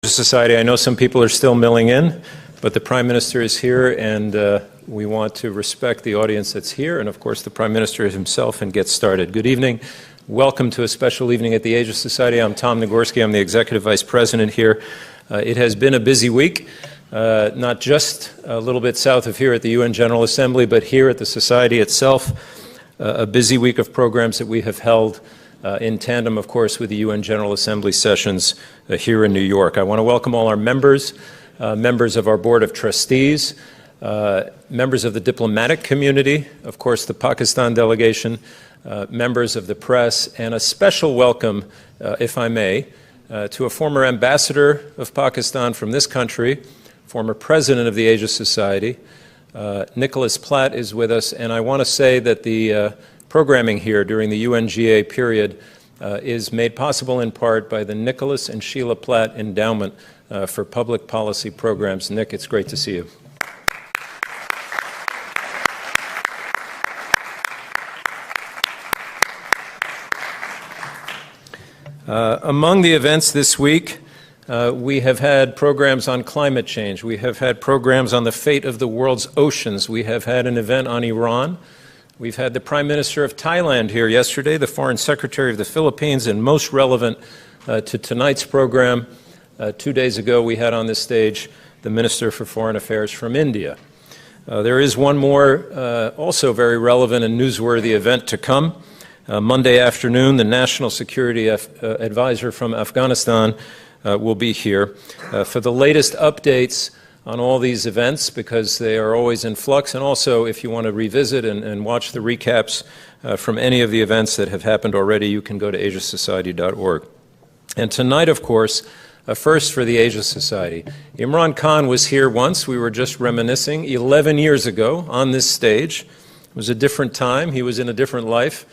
Society. I know some people are still milling in, but the Prime Minister is here, and we want to respect the audience that's here, and of course the Prime Minister himself, and get started. Good evening. Welcome to a special evening at the Asia Society. I'm Tom Nagorski. I'm the Executive Vice President here. It has been a busy week, not just a little bit south of here at the UN General Assembly, but here at the Society itself. A busy week of programs that we have held in tandem, of course, with the UN General Assembly sessions here in New York. I want to welcome all our members, members of our Board of Trustees, members of the diplomatic community, of course, the Pakistan delegation, members of the press, and a special welcome, if I may, to a former ambassador of Pakistan from this country, former president of the Asia Society. Nicholas Platt is with us, and I want to say that the programming here during the UNGA period is made possible in part by the Nicholas and Sheila Platt Endowment for Public Policy Programs. Nick, it's great to see you. Among the events this week, we have had programs on climate change. We have had programs on the fate of the world's oceans. We have had an event on Iran. We've had the Prime Minister of Thailand here yesterday, the Foreign Secretary of the Philippines, and most relevant to tonight's program, 2 days ago we had on this stage the Minister for Foreign Affairs from India. There is one more also very relevant and newsworthy event to come. Monday afternoon, the National Security Advisor from Afghanistan will be here for the latest updates on all these events, because they are always in flux, and also if you want to revisit and watch the recaps from any of the events that have happened already, you can go to asiasociety.org. And tonight, of course, a first for the Asia Society. Imran Khan was here once. We were just reminiscing 11 years ago on this stage. It was a different time. He was in a different life.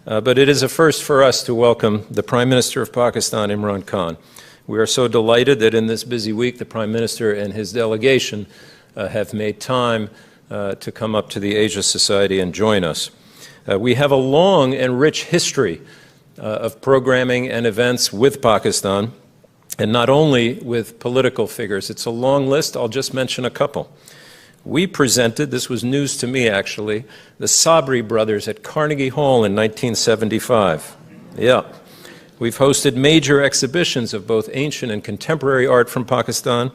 But it is a first for us to welcome the Prime Minister of Pakistan, Imran Khan. We are so delighted that in this busy week, the Prime Minister and his delegation have made time to come up to the Asia Society and join us. We have a long and rich history of programming and events with Pakistan, and not only with political figures. It's a long list. I'll just mention a couple. We presented, this was news to me actually, the Sabri brothers at Carnegie Hall in 1975. Yeah. We've hosted major exhibitions of both ancient and contemporary art from Pakistan,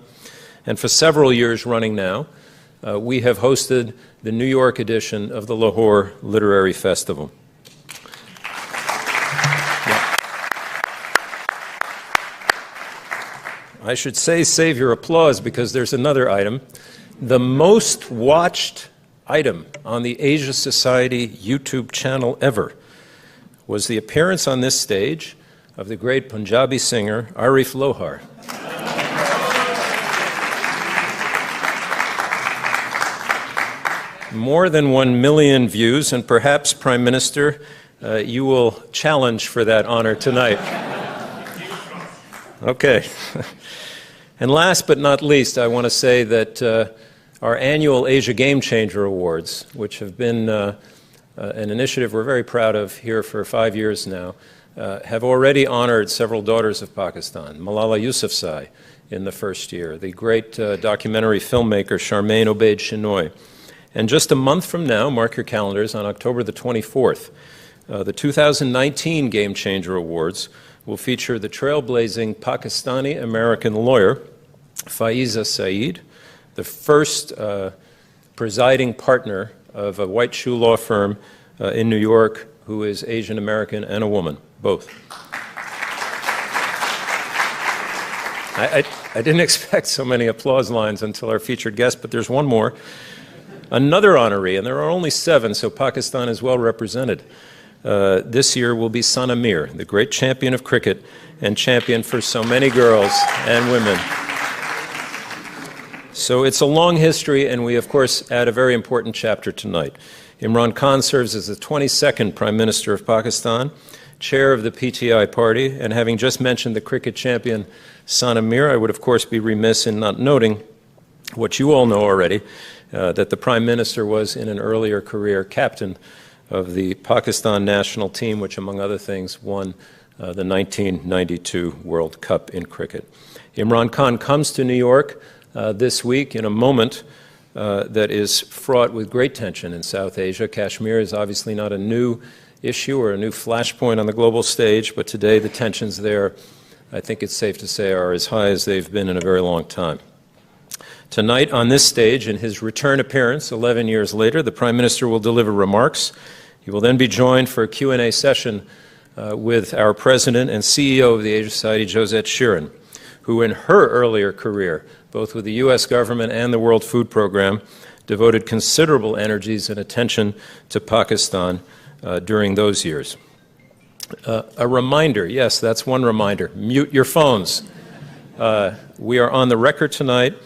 and for several years running now, we have hosted the New York edition of the Lahore Literary Festival. Yeah. I should say save your applause, because there's another item. The most watched item on the Asia Society YouTube channel ever was the appearance on this stage of the great Punjabi singer Arif Lohar. More than 1 million views, and perhaps, Prime Minister, you will challenge for that honor tonight. Okay. And last but not least, I want to say that our annual Asia Game Changer Awards, which have been an initiative we're very proud of here for 5 years now, have already honored several daughters of Pakistan. Malala Yousafzai in the first year, the great documentary filmmaker Charmaine Obaid-Chinoy. And just a month from now, mark your calendars, on October the 24th, the 2019 Game Changer Awards will feature the trailblazing Pakistani-American lawyer Faiza Saeed, the first presiding partner of a white shoe law firm in New York, who is Asian American and a woman, both. I didn't expect so many applause lines until our featured guest, but there's one more. Another honoree, and there are only 7, so Pakistan is well represented. This year will be Sana Mir, the great champion of cricket and champion for so many girls and women. So it's a long history, and we, of course, add a very important chapter tonight. Imran Khan serves as the 22nd Prime Minister of Pakistan, chair of the PTI party, and having just mentioned the cricket champion Sana Mir, I would, of course, be remiss in not noting what you all know already, that the Prime Minister was, in an earlier career, captain of the Pakistan national team, which, among other things, won the 1992 World Cup in cricket. Imran Khan comes to New York this week in a moment that is fraught with great tension in South Asia. Kashmir is obviously not a new issue or a new flashpoint on the global stage, but today the tensions there, I think it's safe to say, are as high as they've been in a very long time. Tonight on this stage, in his return appearance 11 years later, the Prime Minister will deliver remarks. He will then be joined for a Q&A session with our President and CEO of the Asia Society, Josette Shirin, who in her earlier career, both with the U.S. government and the World Food Program, devoted considerable energies and attention to Pakistan during those years. A reminder, yes, that's one reminder, mute your phones. We are on the record tonight.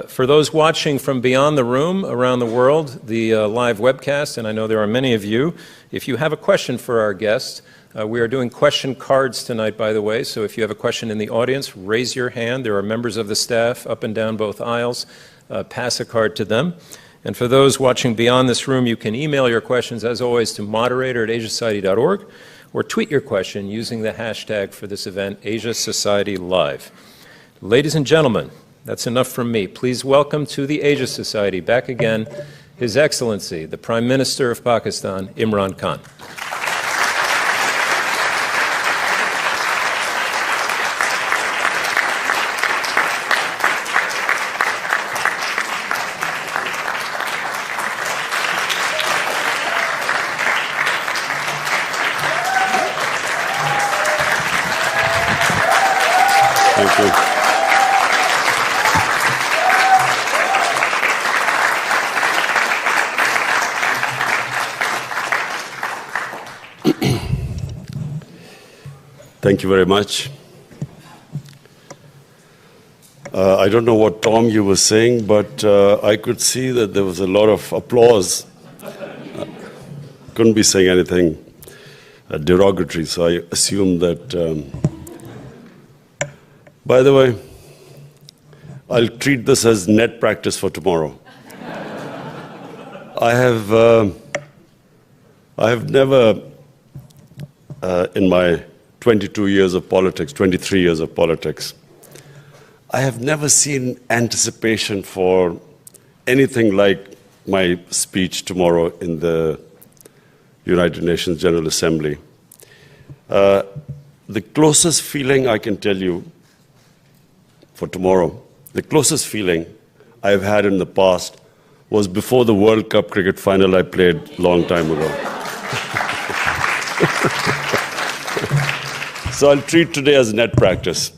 For those watching from beyond the room, around the world, the live webcast, and I know there are many of you, if you have a question for our guest, we are doing question cards tonight, by the way, so if you have a question in the audience, raise your hand. There are members of the staff up and down both aisles. Pass a card to them. And for those watching beyond this room, you can email your questions, as always, to moderator@asiasociety.org or tweet your question using the hashtag for this event, Asia Society Live. Ladies and gentlemen, that's enough from me. Please welcome to the Asia Society, back again, His Excellency, the Prime Minister of Pakistan, Imran Khan. Thank you. Thank you very much. I don't know what, Tom, you were saying, but I could see that there was a lot of applause. Couldn't be saying anything derogatory, so I assumed that. By the way, I'll treat this as net practice for tomorrow. I have never, in my 22 years of politics, 23 years of politics, I have never seen anticipation for anything like my speech tomorrow in the United Nations General Assembly. The closest feeling I can tell you for tomorrow, the closest feeling I've had in the past was before the World Cup cricket final I played a long time ago. So I'll treat today as net practice.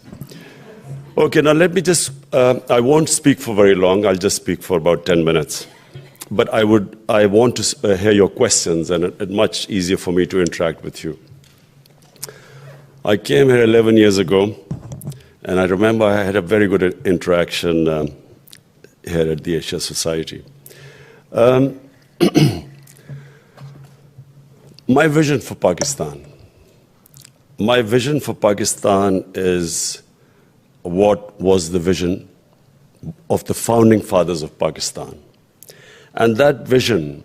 Okay, now let me just, I won't speak for very long, I'll just speak for about 10 minutes. But I want to hear your questions, and it's much easier for me to interact with you. I came here 11 years ago, and I remember I had a very good interaction here at the Asia Society. My vision for Pakistan. My vision for Pakistan is what was the vision of the founding fathers of Pakistan. And that vision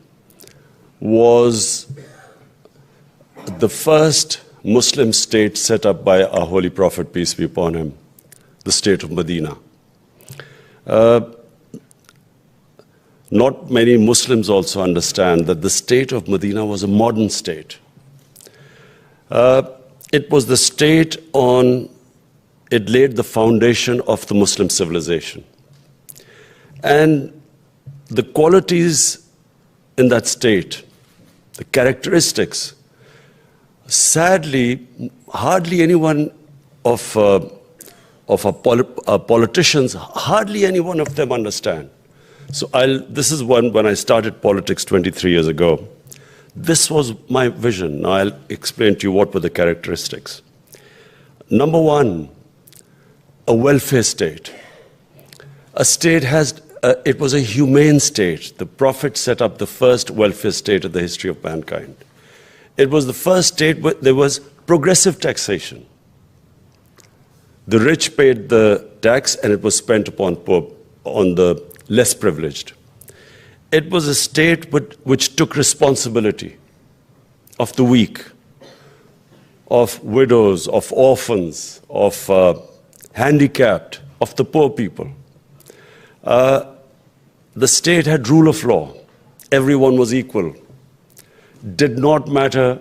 was the first Muslim state set up by our Holy Prophet, peace be upon him, the state of Medina. Not many Muslims also understand that the state of Medina was a modern state. It was the state it laid the foundation of the Muslim civilization. And the qualities in that state, the characteristics, sadly, hardly anyone of our politicians, hardly any one of them understand. So this is when I started politics 23 years ago. This was my vision. Now I'll explain to you what were the characteristics. Number one, a welfare state. A state it was a humane state. The Prophet set up the first welfare state in the history of mankind. It was the first state where there was progressive taxation. The rich paid the tax and it was spent on the less privileged. It was a state which took responsibility of the weak, of widows, of orphans, of handicapped, of the poor people. The state had rule of law. Everyone was equal. Did not matter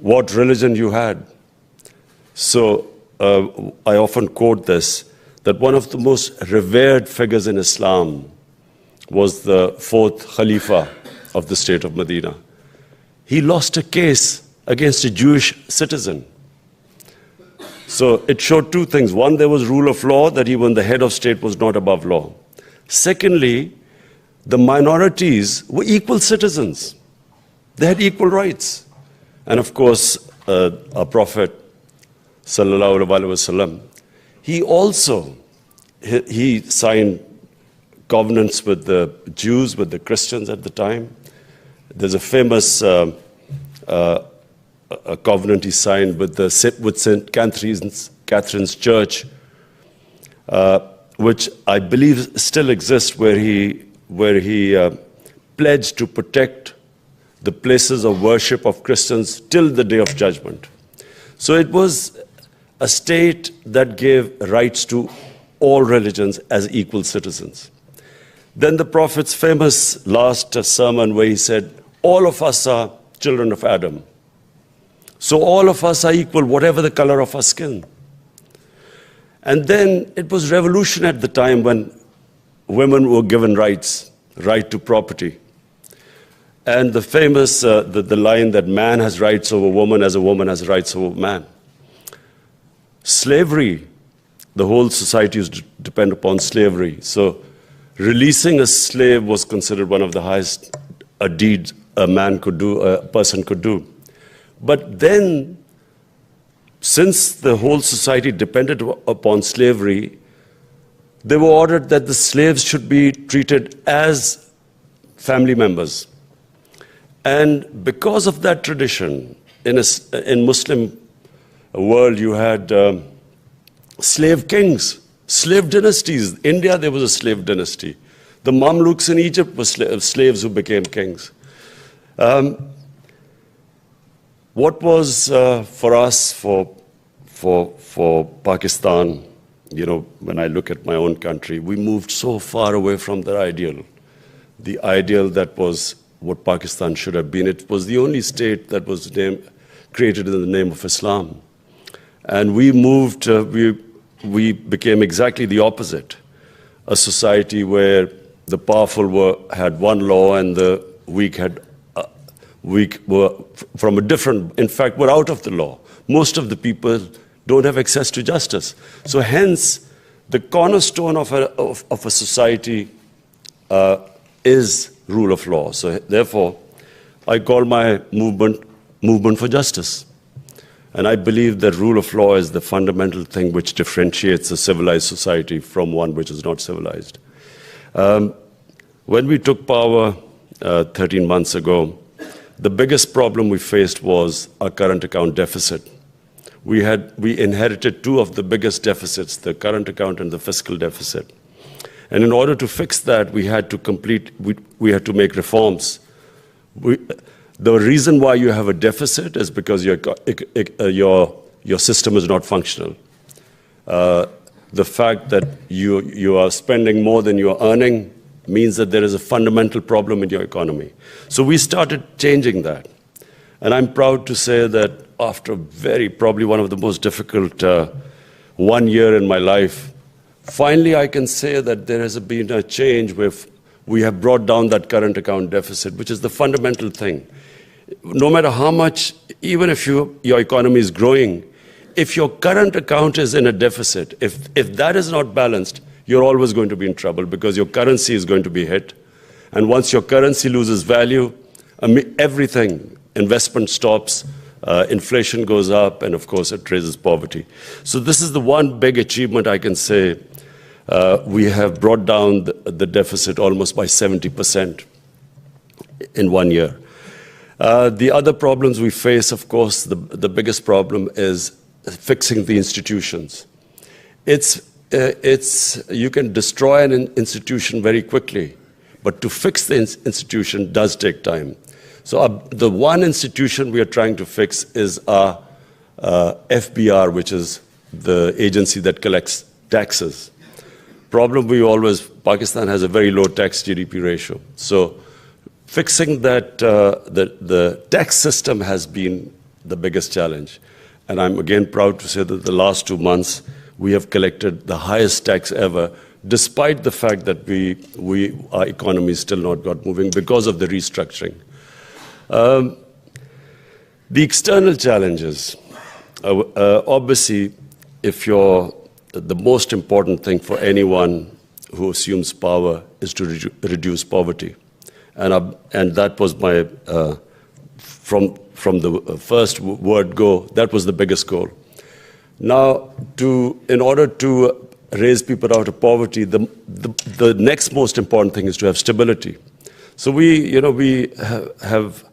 what religion you had. So I often quote this, that one of the most revered figures in Islam was the fourth Khalifa of the state of Medina. He lost a case against a Jewish citizen. So it showed two things. One, there was rule of law, that even the head of state was not above law. Secondly, the minorities were equal citizens. They had equal rights. And of course, our Prophet, sallallahu alaihi wasallam, he also signed covenants with the Jews, with the Christians at the time. There's a famous a covenant he signed with St. Catherine's Church, which I believe still exists, where he pledged to protect the places of worship of Christians till the day of judgment. So it was a state that gave rights to all religions as equal citizens. Then the Prophet's famous last sermon, where he said, all of us are children of Adam. So all of us are equal, whatever the color of our skin. And then it was revolution at the time when women were given rights, right to property. And the famous, the line that man has rights over woman as a woman has rights over man. Slavery, the whole society used to depend upon slavery. So releasing a slave was considered one of the highest deeds a man could do, a person could do. But then, since the whole society depended upon slavery, they were ordered that the slaves should be treated as family members. And because of that tradition, in Muslim world, you had slave kings, slave dynasties. In India, there was a slave dynasty. The Mamluks in Egypt were slaves who became kings. What was for us, for Pakistan, you know, when I look at my own country, we moved so far away from the ideal that was what Pakistan should have been. It was the only state that was created in the name of Islam. And we moved, we became exactly the opposite, a society where the powerful had one law and the weak were from a different, in fact, were out of the law. Most of the people don't have access to justice. So hence, the cornerstone of a society is rule of law. So therefore, I call my movement for justice. And I believe that rule of law is the fundamental thing which differentiates a civilized society from one which is not civilized. When we took power 13 months ago, the biggest problem we faced was our current account deficit. We inherited two of the biggest deficits, the current account and the fiscal deficit. And in order to fix that, we had to make reforms. The reason why you have a deficit is because your system is not functional. The fact that you are spending more than you are earning means that there is a fundamental problem in your economy. So we started changing that. And I'm proud to say that after probably one of the most difficult 1 year in my life, finally I can say that there has been a change where we have brought down that current account deficit, which is the fundamental thing. No matter how much, even if your economy is growing, if your current account is in a deficit, if that is not balanced, you're always going to be in trouble because your currency is going to be hit. And once your currency loses value, everything, investment stops, inflation goes up, and of course it raises poverty. So this is the one big achievement I can say. We have brought down the deficit almost by 70% in 1 year. The other problems we face, of course, the biggest problem is fixing the institutions. You can destroy an institution very quickly, but to fix the institution does take time. So the one institution we are trying to fix is our FBR, which is the agency that collects taxes. Pakistan has a very low tax GDP ratio. So fixing that, the tax system has been the biggest challenge. And I'm again proud to say that the last 2 months, we have collected the highest tax ever, despite the fact that our economy still not got moving because of the restructuring. The external challenges, obviously, the most important thing for anyone who assumes power is to reduce poverty. And that was my, from the first word go, that was the biggest goal. Now, in order to raise people out of poverty, the next most important thing is to have stability. So we have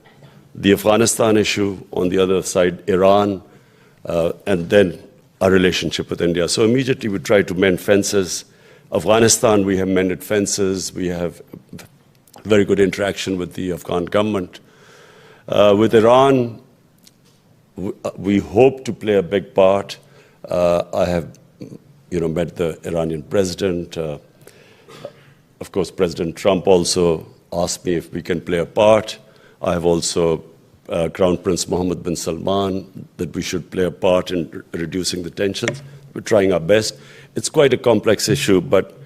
the Afghanistan issue, on the other side, Iran, and then our relationship with India. So immediately we try to mend fences. Afghanistan, we have mended fences. We have very good interaction with the Afghan government. With Iran, we hope to play a big part. I have met the Iranian president. Of course, President Trump also asked me if we can play a part. I have also Crown Prince Mohammed bin Salman that we should play a part in reducing the tensions. We're trying our best. It's quite a complex issue, but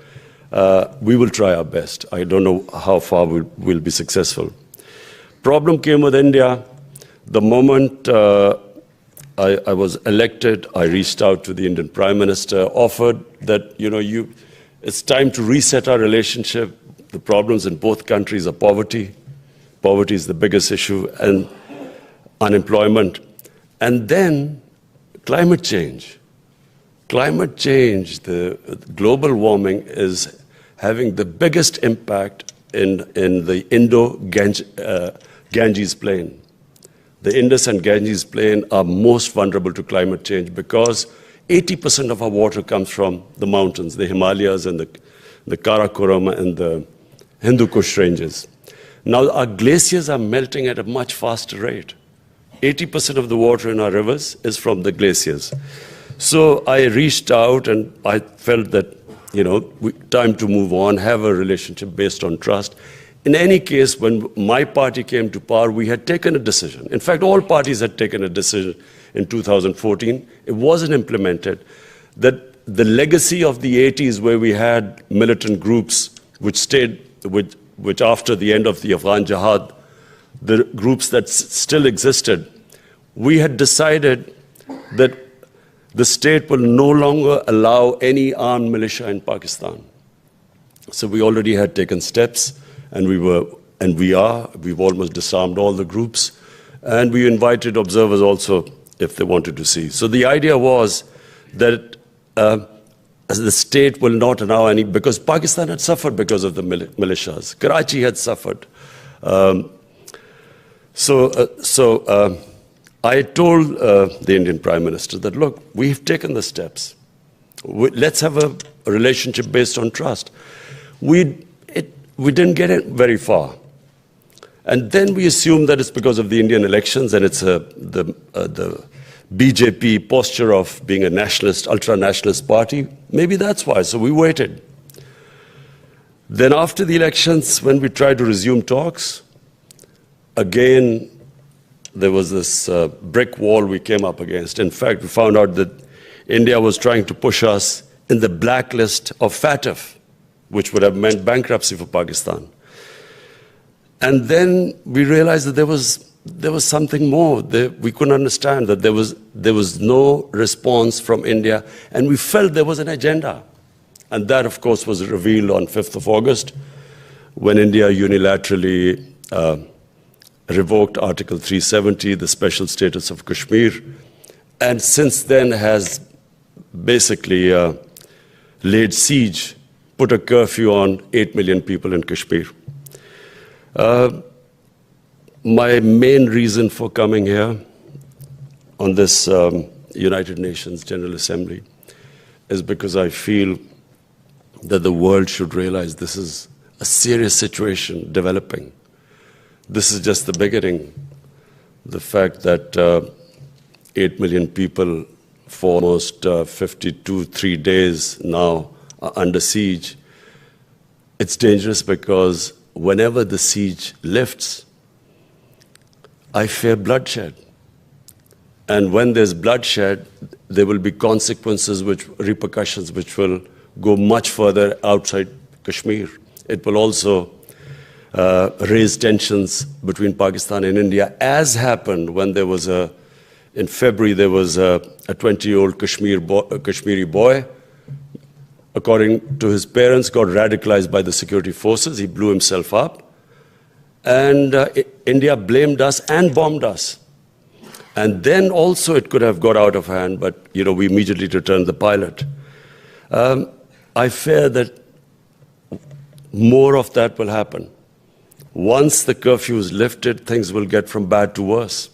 we will try our best. I don't know how far we'll be successful. Problem came with India. The moment I was elected, I reached out to the Indian Prime Minister, offered that, it's time to reset our relationship. The problems in both countries are poverty. Poverty is the biggest issue, and unemployment. And then climate change. Climate change, the global warming is having the biggest impact in the Indo-Ganges plain. The Indus and Ganges plain are most vulnerable to climate change because 80% of our water comes from the mountains, the Himalayas and the Karakoram and the Hindu Kush ranges. Now, our glaciers are melting at a much faster rate. 80% of the water in our rivers is from the glaciers. So I reached out and I felt that, time to move on, have a relationship based on trust. In any case, when my party came to power, we had taken a decision. In fact, all parties had taken a decision in 2014. It wasn't implemented. That the legacy of the 80s, where we had militant groups which after the end of the Afghan Jihad, the groups that still existed, we had decided that the state will no longer allow any armed militia in Pakistan. So we already had taken steps, and we've almost disarmed all the groups, and we invited observers also if they wanted to see. So the idea was that the state will not allow any, because Pakistan had suffered because of the militias. Karachi had suffered. So I told the Indian Prime Minister that, look, we've taken the steps. Let's have a relationship based on trust. We didn't get it very far. And then we assumed that it's because of the Indian elections and it's the BJP posture of being a nationalist, ultra-nationalist party. Maybe that's why. So we waited. Then after the elections, when we tried to resume talks, again, there was this brick wall we came up against. In fact, we found out that India was trying to push us in the blacklist of FATF, which would have meant bankruptcy for Pakistan. And then we realized that there was something more. We couldn't understand that there was no response from India, and we felt there was an agenda. And that, of course, was revealed on 5th of August, when India unilaterally revoked Article 370, the special status of Kashmir, and since then has basically laid siege, put a curfew on 8 million people in Kashmir. My main reason for coming here on this United Nations General Assembly is because I feel that the world should realize this is a serious situation developing. This is just the beginning. The fact that 8 million people for almost 3 days now under siege. It's dangerous because whenever the siege lifts, I fear bloodshed. And when there's bloodshed, there will be consequences, repercussions, which will go much further outside Kashmir. It will also raise tensions between Pakistan and India, as happened when there was in February, there was a 20-year-old Kashmiri boy, according to his parents, got radicalized by the security forces. He blew himself up. And India blamed us and bombed us. And then also it could have got out of hand, but we immediately returned the pilot. I fear that more of that will happen. Once the curfew is lifted, things will get from bad to worse.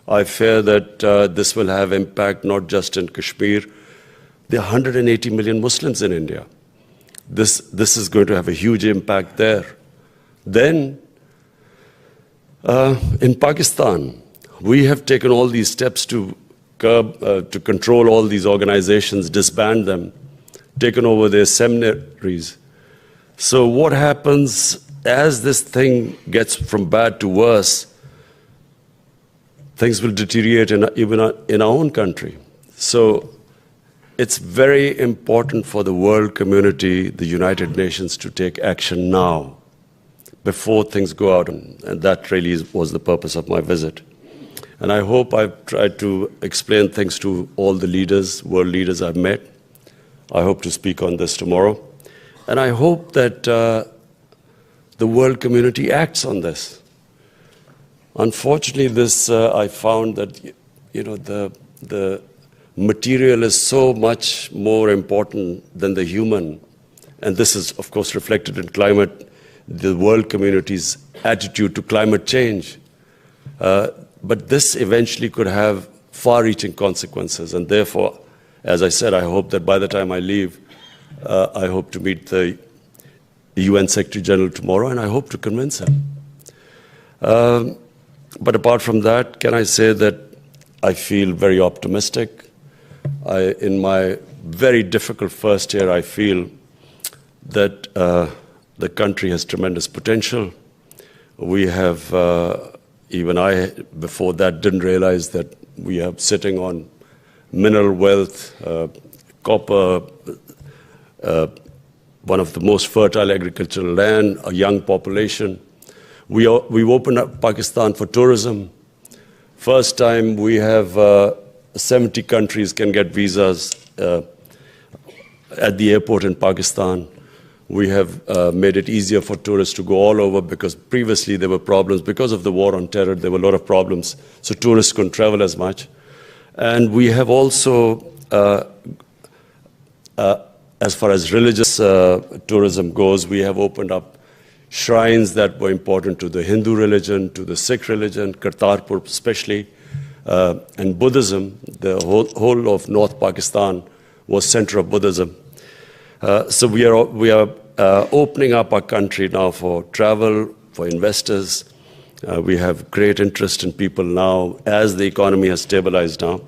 I fear that this will have impact not just in Kashmir. There are 180 million Muslims in India. This is going to have a huge impact there. Then, in Pakistan, we have taken all these steps to control all these organizations, disband them, taken over their seminaries. So what happens as this thing gets from bad to worse? Things will deteriorate even in our own country. So it's very important for the world community, the United Nations, to take action now, before things go out. And that really was the purpose of my visit. And I hope I've tried to explain things to all the leaders, world leaders I've met. I hope to speak on this tomorrow. And I hope that the world community acts on this. Unfortunately, I found that the material is so much more important than the human. And this is, of course, reflected in the world community's attitude to climate change. But this eventually could have far-reaching consequences. And therefore, as I said, I hope that by the time I leave, I hope to meet the UN Secretary General tomorrow, and I hope to convince him. But apart from that, can I say that I feel very optimistic? In my very difficult first year, I feel that the country has tremendous potential. We have, even I, before that, didn't realize that we are sitting on mineral wealth, copper, one of the most fertile agricultural land, a young population. We've opened up Pakistan for tourism. First time we have 70 countries can get visas at the airport in Pakistan. We have made it easier for tourists to go all over, because previously there were problems. Because of the war on terror, there were a lot of problems, so tourists couldn't travel as much. And we have also, as far as religious tourism goes, we have opened up shrines that were important to the Hindu religion, to the Sikh religion, Kartarpur especially, and Buddhism. The whole of North Pakistan was center of Buddhism. So we are opening up our country now for travel, for investors. We have great interest in people now as the economy has stabilized now.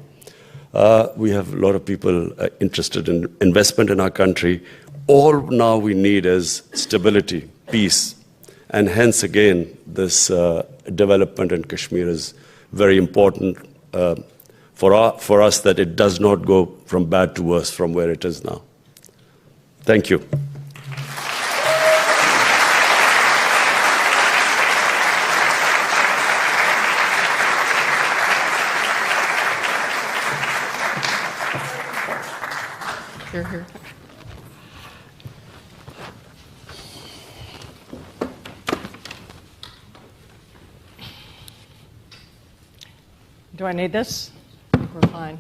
We have a lot of people interested in investment in our country. All now we need is stability, peace. And hence, again, this development in Kashmir is very important for us, that it does not go from bad to worse from where it is now. Thank you. Here. Do I need this? I think we're fine.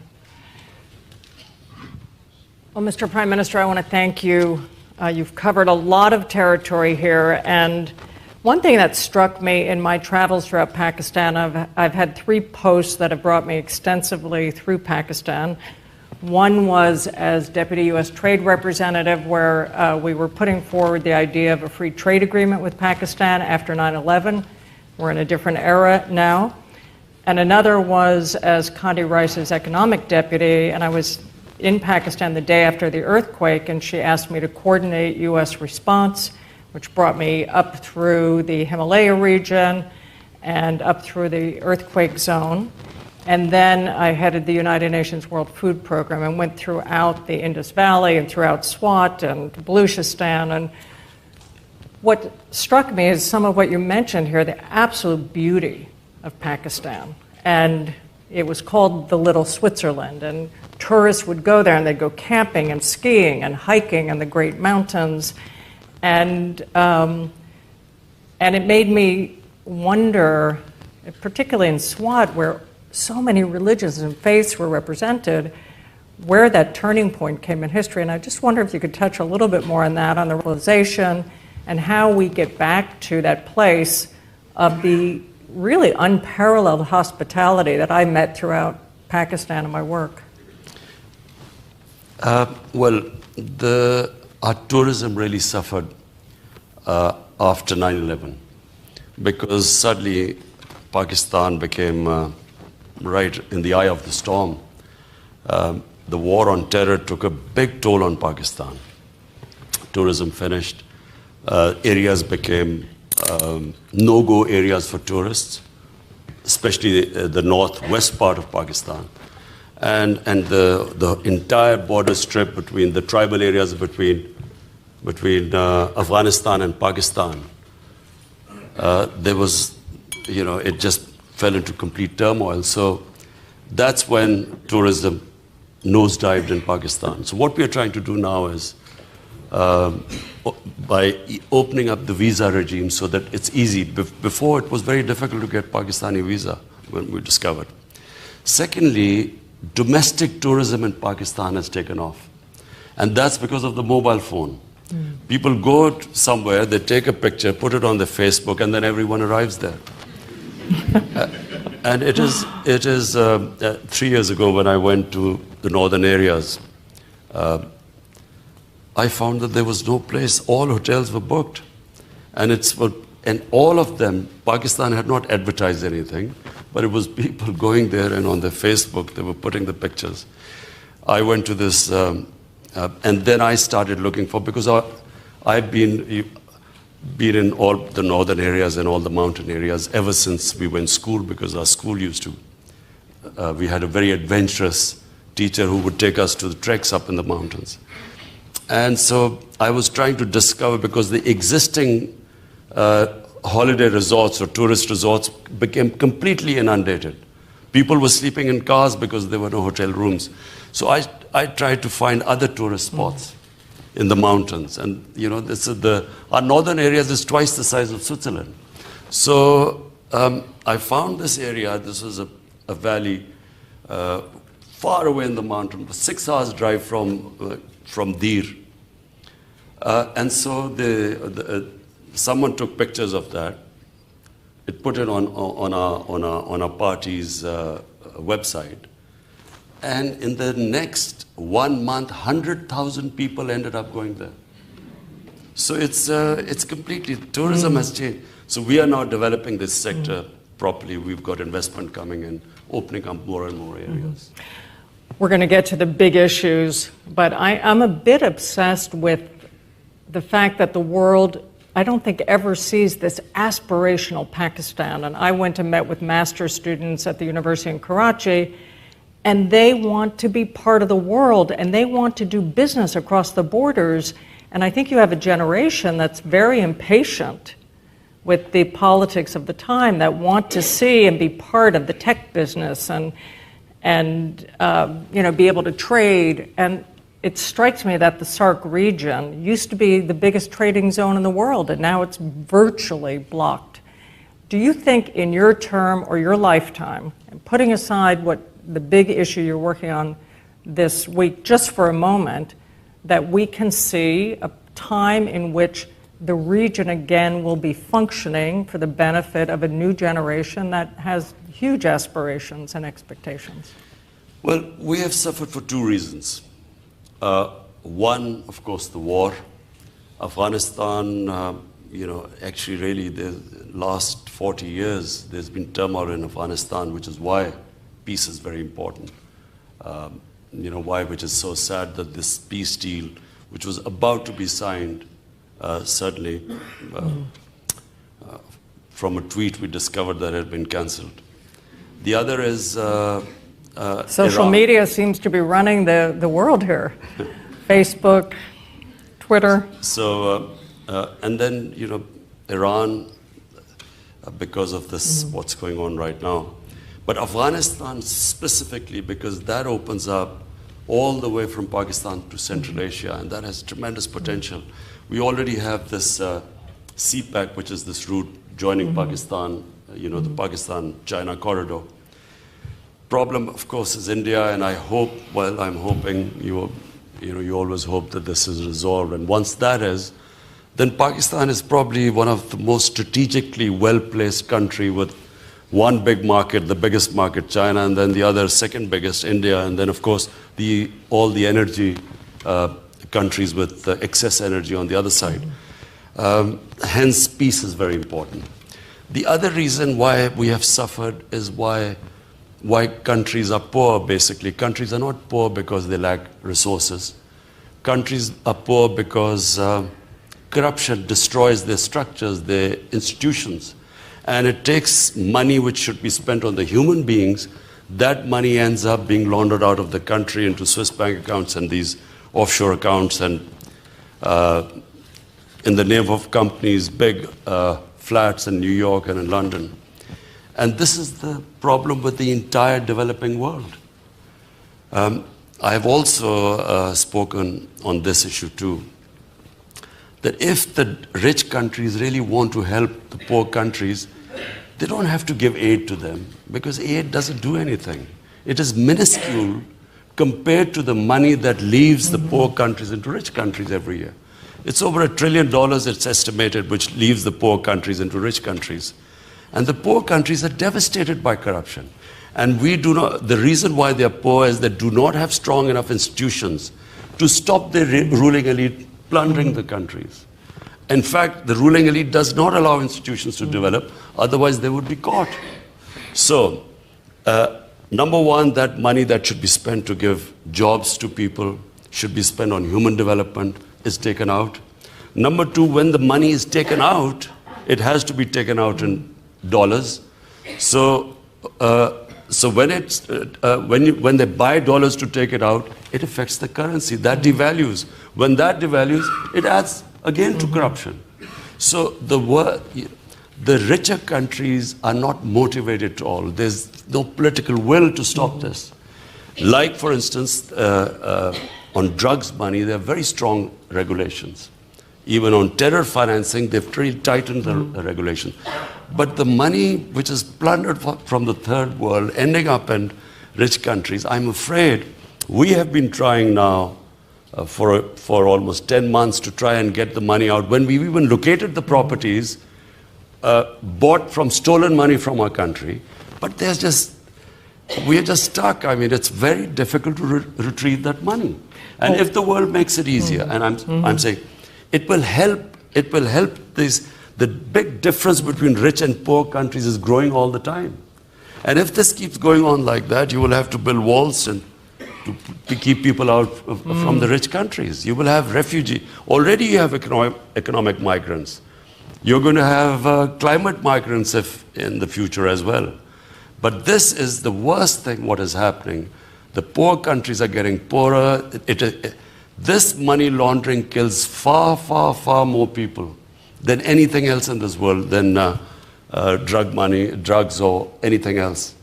Well, Mr. Prime Minister, I want to thank you. You've covered a lot of territory here, and one thing that struck me in my travels throughout Pakistan, I've had 3 posts that have brought me extensively through Pakistan. One was as Deputy U.S. Trade Representative, where we were putting forward the idea of a free trade agreement with Pakistan after 9/11. We're in a different era now. and another was as Condi Rice's economic deputy, and I was in Pakistan the day after the earthquake, and she asked me to coordinate U.S. response, which brought me up through the Himalaya region and up through the earthquake zone. And then I headed the United Nations World Food Program and went throughout the Indus Valley and throughout Swat and Baluchistan. And what struck me is some of what you mentioned here, the absolute beauty of Pakistan. And it was called the Little Switzerland. And tourists would go there and they'd go camping and skiing and hiking in the great mountains. And it made me wonder, particularly in Swat, where so many religions and faiths were represented, where that turning point came in history. And I just wonder if you could touch a little bit more on that, on the realization and how we get back to that place of the really unparalleled hospitality that I met throughout Pakistan in my work. Well, our tourism really suffered after 9/11 because suddenly Pakistan became right in the eye of the storm. The war on terror took a big toll on Pakistan. Tourism finished. Areas became no-go areas for tourists, especially the northwest part of Pakistan. And the entire border strip between the tribal areas between Afghanistan and Pakistan, there was, it just fell into complete turmoil. So that's when tourism nosedived in Pakistan. So what we are trying to do now is, by opening up the visa regime so that it's easy. Before, it was very difficult to get Pakistani visa, when we discovered. Secondly, domestic tourism in Pakistan has taken off. And that's because of the mobile phone. People go somewhere, they take a picture, put it on their Facebook, and then everyone arrives there. And it is 3 years ago when I went to the northern areas, I found that there was no place. All hotels were booked. And all of them, Pakistan had not advertised anything, but it was people going there and on their Facebook, they were putting the pictures. I went to this, and then I started looking for, because I've been in all the northern areas and all the mountain areas ever since we were in school, because our school used to, we had a very adventurous teacher who would take us to the treks up in the mountains. And so I was trying to discover, because the existing holiday resorts or tourist resorts became completely inundated. People were sleeping in cars because there were no hotel rooms. So I tried to find other tourist spots in the mountains. And, this is our northern areas is twice the size of Switzerland. So I found this area. This was a valley far away in the mountain, 6 hours drive from Dir. And so someone took pictures of that. It put it on our party's website. And in the next 1 month, 100,000 people ended up going there. So it's completely, tourism has changed. So we are now developing this sector properly. We've got investment coming in, opening up more and more areas. We're going to get to the big issues, but I'm a bit obsessed with the fact that the world, I don't think, ever sees this aspirational Pakistan. And I went and met with master's students at the University in Karachi, and they want to be part of the world, and they want to do business across the borders. And I think you have a generation that's very impatient with the politics of the time, that want to see and be part of the tech business and be able to trade. And it strikes me that the SAARC region used to be the biggest trading zone in the world, and now it's virtually blocked. Do you think in your term or your lifetime, and putting aside what the big issue you're working on this week, just for a moment, that we can see a time in which the region again will be functioning for the benefit of a new generation that has huge aspirations and expectations? Well, we have suffered for two reasons. One, of course, the war. Afghanistan actually really the last 40 years, there's been turmoil in Afghanistan, which is why peace is very important. Why, which is so sad that this peace deal, which was about to be signed, certainly from a tweet we discovered that it had been cancelled. The other is social Iran. media seems to be running the world here. Facebook, Twitter. So, and then, Iran, because of this, what's going on right now. But Afghanistan specifically, because that opens up all the way from Pakistan to Central Asia, and that has tremendous potential. We already have this CPEC, which is this route joining Pakistan, the Pakistan-China corridor. Problem, of course, is India, and I hope, well, I'm hoping you always hope that this is resolved. And once that is, then Pakistan is probably one of the most strategically well-placed country with one big market, the biggest market, China, and then the other second biggest, India, and then, of course, all the energy countries with excess energy on the other side. Hence, peace is very important. The other reason why we have suffered is why countries are poor, basically. Countries are not poor because they lack resources. Countries are poor because corruption destroys their structures, their institutions. And it takes money which should be spent on the human beings. That money ends up being laundered out of the country into Swiss bank accounts and these offshore accounts, and in the name of companies, big flats in New York and in London. And this is the problem with the entire developing world. I have also spoken on this issue too, that if the rich countries really want to help the poor countries, they don't have to give aid to them, because aid doesn't do anything. It is minuscule compared to the money that leaves the poor countries into rich countries every year. It's over $1 trillion, it's estimated, which leaves the poor countries into rich countries. And the poor countries are devastated by corruption. And the reason why they are poor is they do not have strong enough institutions to stop the ruling elite plundering the countries. In fact, the ruling elite does not allow institutions to develop, otherwise they would be caught. So, number one, that money that should be spent to give jobs to people should be spent on human development is taken out. Number two, when the money is taken out, it has to be taken out in dollars. So, when they buy dollars to take it out, it affects the currency. That devalues. When that devalues, it adds again to corruption. So the richer countries are not motivated at all. There's no political will to stop this. Like, for instance, on drugs money, there are very strong regulations. Even on terror financing, they've really tightened the regulations. But the money which is plundered from the third world, ending up in rich countries, I'm afraid we have been trying now for almost 10 months to try and get the money out. When we even located the properties, bought from stolen money from our country, but we're just stuck. I mean, it's very difficult to retrieve that money. And if the world makes it easier, and I'm saying, it will help the big difference between rich and poor countries is growing all the time. And if this keeps going on like that, you will have to build walls and to keep people out from the rich countries. You will have refugees. Already you have economic migrants. You're going to have climate migrants in the future as well. But this is the worst thing what is happening. The poor countries are getting poorer. This money laundering kills far, far, far more people than anything else in this world, than drug money, drugs, or anything else.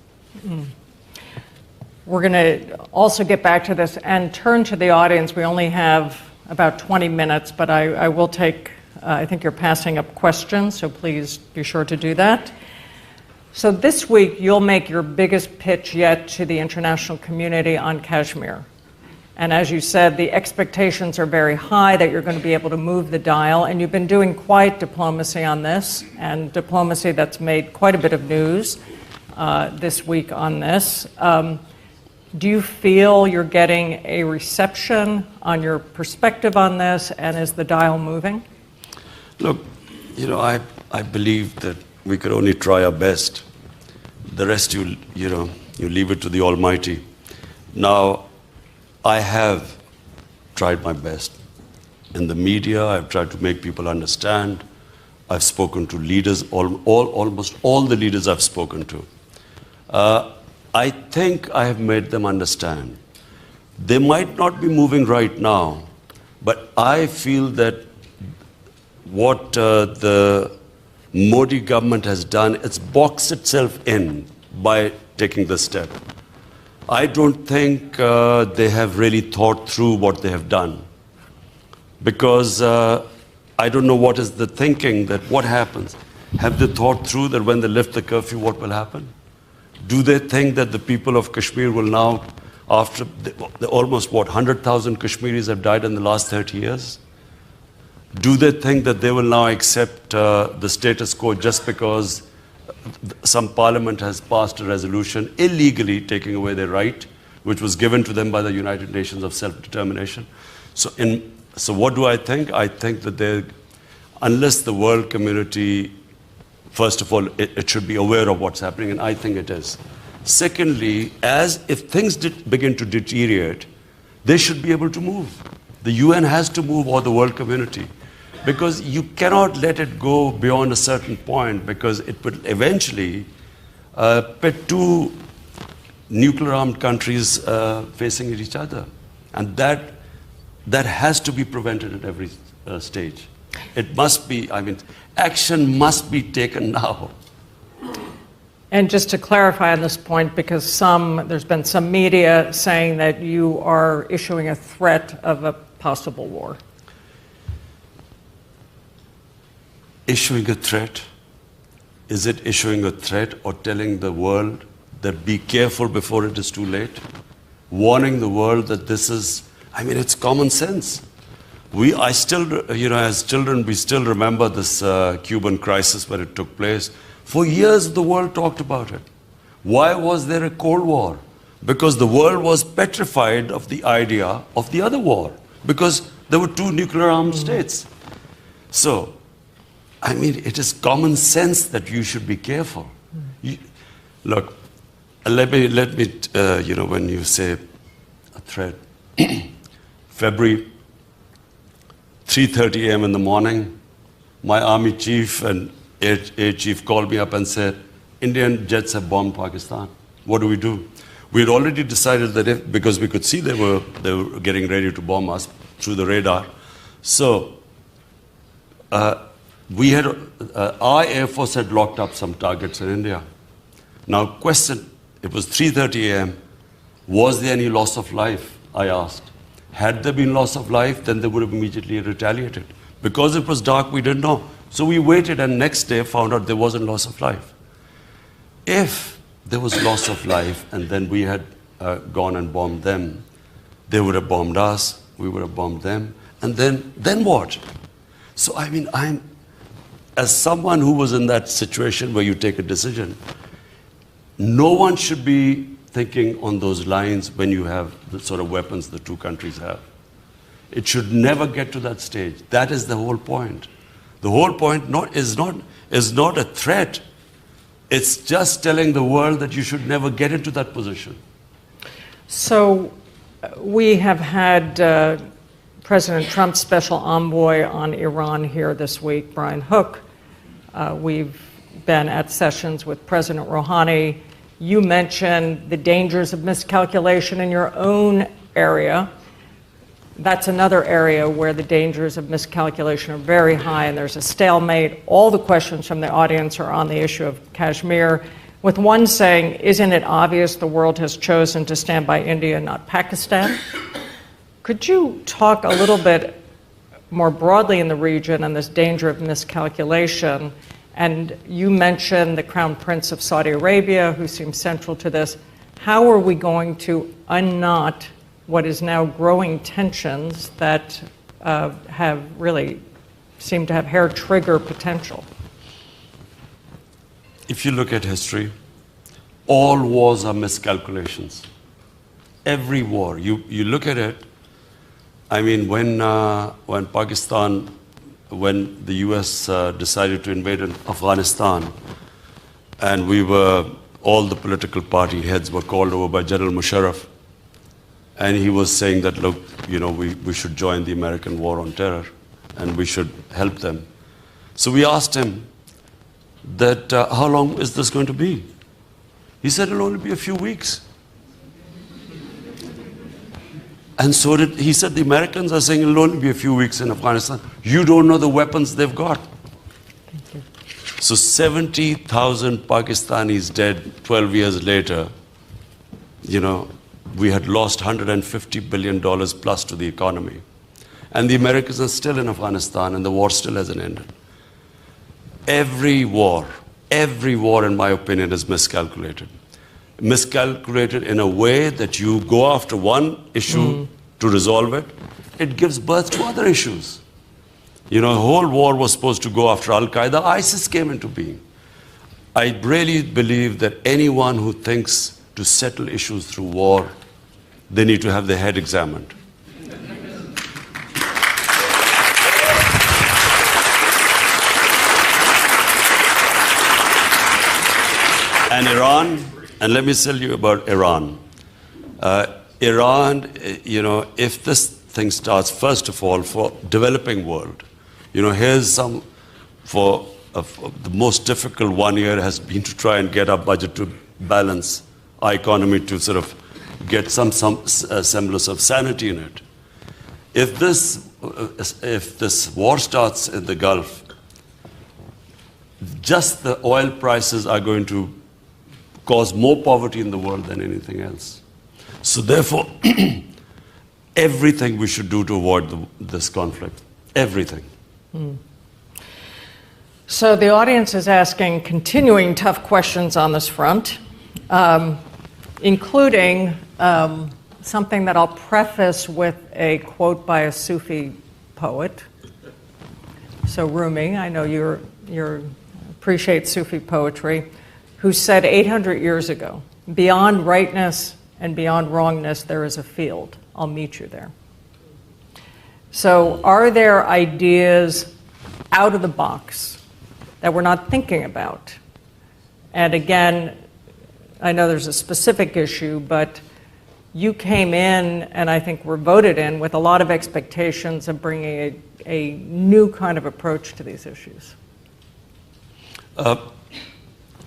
We're going to also get back to this and turn to the audience. We only have about 20 minutes, but I will take, I think you're passing up questions, so please be sure to do that. So this week, you'll make your biggest pitch yet to the international community on Kashmir. And as you said, the expectations are very high that you're going to be able to move the dial, and you've been doing quiet diplomacy on this, and diplomacy that's made quite a bit of news this week on this. Do you feel you're getting a reception on your perspective on this, and is the dial moving? Look, I believe that we could only try our best. The rest, you leave it to the Almighty. Now, I have tried my best. In the media, I've tried to make people understand. I've spoken to leaders, almost all the leaders I've spoken to. I think I have made them understand. They might not be moving right now, but I feel that what the Modi government has done, it's boxed itself in by taking this step. I don't think they have really thought through what they have done, because I don't know what is the thinking, that what happens. Have they thought through that when they lift the curfew, what will happen? Do they think that the people of Kashmir will now, after the almost, 100,000 Kashmiris have died in the last 30 years? Do they think that they will now accept the status quo just because some parliament has passed a resolution illegally taking away their right, which was given to them by the United Nations of self-determination? So what do I think? I think that unless the world community, first of all, it should be aware of what's happening, and I think it is. Secondly, if things begin to deteriorate, they should be able to move. The UN has to move, or the world community, because you cannot let it go beyond a certain point, because it would eventually pit two nuclear-armed countries facing each other. And that has to be prevented at every stage. It must be, action must be taken now. And just to clarify on this point, because there's been some media saying that you are issuing a threat of a possible war. Issuing a threat? Is it issuing a threat or telling the world that be careful before it is too late? Warning the world that this is, it's common sense. As children, we still remember this Cuban crisis when it took place. For years, the world talked about it. Why was there a Cold War? Because the world was petrified of the idea of the other war, because there were two nuclear-armed states. So, it is common sense that you should be careful. Look, let me, when you say a threat, February, 3:30 a.m. in the morning, my army chief and air chief called me up and said, Indian jets have bombed Pakistan. What do we do? We had already decided that because we could see they were getting ready to bomb us through the radar. So, our Air Force had locked up some targets in India. Now, question, it was 3:30 a.m. Was there any loss of life? I asked. Had there been loss of life, then they would have immediately retaliated. Because it was dark, we didn't know. So we waited, and next day found out there wasn't loss of life. If there was loss of life, and then we had gone and bombed them, they would have bombed us, we would have bombed them, and then what? So, as someone who was in that situation where you take a decision, no one should be thinking on those lines when you have the sort of weapons the two countries have. It should never get to that stage. That is the whole point. The whole point is not a threat. It's just telling the world that you should never get into that position. So we have had President Trump's special envoy on Iran here this week, Brian Hook. We've been at sessions with President Rouhani. You mentioned the dangers of miscalculation in your own area. That's another area where the dangers of miscalculation are very high, and there's a stalemate. All the questions from the audience are on the issue of Kashmir, with one saying, isn't it obvious the world has chosen to stand by India, not Pakistan? Could you talk a little bit more broadly in the region on this danger of miscalculation? And you mentioned the Crown Prince of Saudi Arabia, who seems central to this. How are we going to unknot what is now growing tensions that have really seem to have hair trigger potential? If you look at history, all wars are miscalculations. Every war, you look at it. When Pakistan when the US decided to invade Afghanistan, and all the political party heads were called over by General Musharraf, and he was saying that, look, we should join the American war on terror, and we should help them. So we asked him that, how long is this going to be? He said, it'll only be a few weeks. And so he said, the Americans are saying it'll only be a few weeks in Afghanistan. You don't know the weapons they've got. Thank you. So 70,000 Pakistanis dead 12 years later. We had lost $150 billion plus to the economy. And the Americans are still in Afghanistan, and the war still hasn't ended. Every war, in my opinion, is miscalculated. Miscalculated in a way that you go after one issue to resolve it, it gives birth to other issues. The whole war was supposed to go after Al-Qaeda. ISIS came into being. I really believe that anyone who thinks to settle issues through war, they need to have their head examined. And Iran, and let me tell you about Iran. Iran, if this thing starts, first of all, for developing world, here's some, for the most difficult 1 year has been to try and get our budget to balance our economy, to sort of get some semblance of sanity in it. If this war starts in the Gulf, just the oil prices are going to cause more poverty in the world than anything else. So therefore, everything we should do to avoid this conflict. Everything. So the audience is asking continuing tough questions on this front, including something that I'll preface with a quote by a Sufi poet. So Rumi, I know you appreciate Sufi poetry, who said 800 years ago, beyond rightness and beyond wrongness, there is a field. I'll meet you there. So are there ideas out of the box that we're not thinking about? And again, I know there's a specific issue, but you came in, and I think were voted in, with a lot of expectations of bringing a new kind of approach to these issues. Are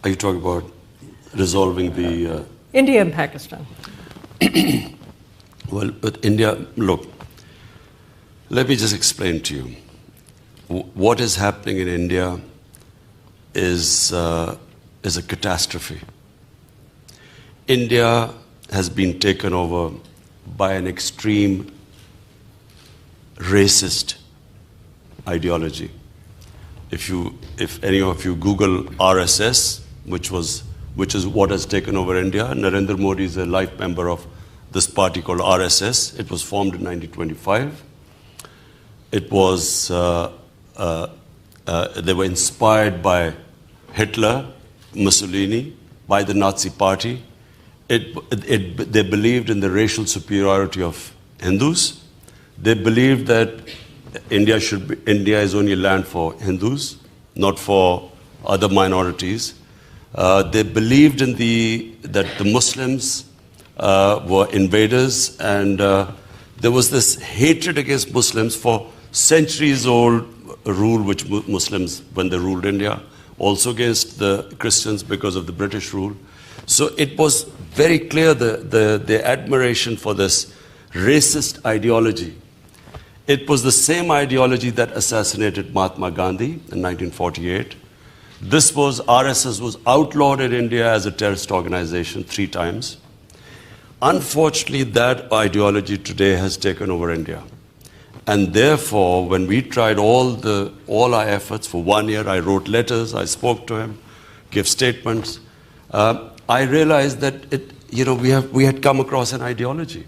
you talking about resolving the... India and Pakistan. Well, with India, look, let me just explain to you. What is happening in India is a catastrophe. India has been taken over by an extreme racist ideology. If any of you Google RSS, which is what has taken over India, Narendra Modi is a life member of this party called RSS. It was formed in 1925. It was they were inspired by Hitler, Mussolini, by the Nazi Party. They believed in the racial superiority of Hindus. They believed that India is only a land for Hindus, not for other minorities. They believed in that the Muslims were invaders, and there was this hatred against Muslims for centuries-old rule which Muslims, when they ruled India, also against the Christians because of the British rule. So it was very clear the admiration for this racist ideology. It was the same ideology that assassinated Mahatma Gandhi in 1948. RSS was outlawed in India as a terrorist organization 3 times. Unfortunately, that ideology today has taken over India. And therefore, when we tried all our efforts for 1 year, I wrote letters, I spoke to him, gave statements. I realized that we had come across an ideology.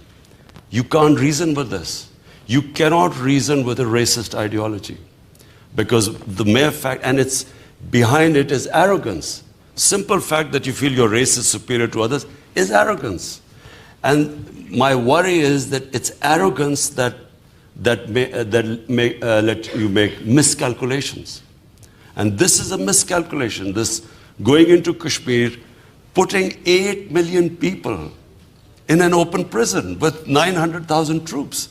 You can't reason with this. You cannot reason with a racist ideology, because the mere fact, and it's behind it, is arrogance. Simple fact that you feel your race is superior to others is arrogance. And my worry is that it's arrogance that let you make miscalculations. And this is a miscalculation. This going into Kashmir, putting 8 million people in an open prison with 900,000 troops.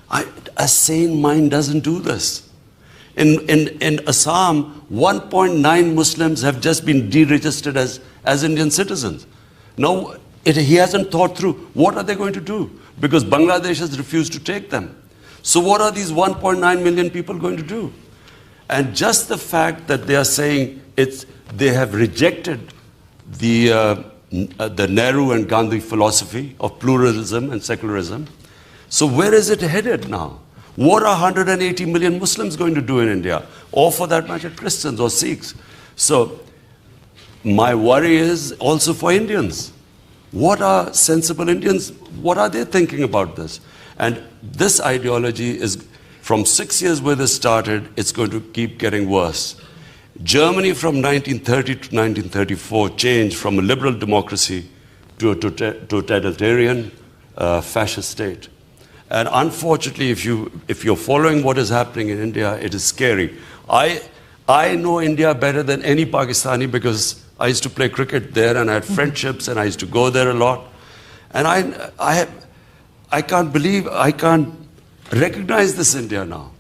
A sane mind doesn't do this. In Assam, 1.9 Muslims have just been deregistered as Indian citizens. Now, he hasn't thought through what are they going to do, because Bangladesh has refused to take them. So what are these 1.9 million people going to do? And just the fact that they are saying they have rejected the Nehru and Gandhi philosophy of pluralism and secularism. So where is it headed now? What are 180 million Muslims going to do in India? Or for that matter, Christians or Sikhs? So my worry is also for Indians. What are sensible Indians? What are they thinking about this? And this ideology is, from 6 years where this started, it's going to keep getting worse. Germany from 1930 to 1934 changed from a liberal democracy to a totalitarian fascist state. And unfortunately, if you're following what is happening in India, it is scary. I know India better than any Pakistani because I used to play cricket there and I had friendships and I used to go there a lot. And I can't believe, I can't recognize this India now.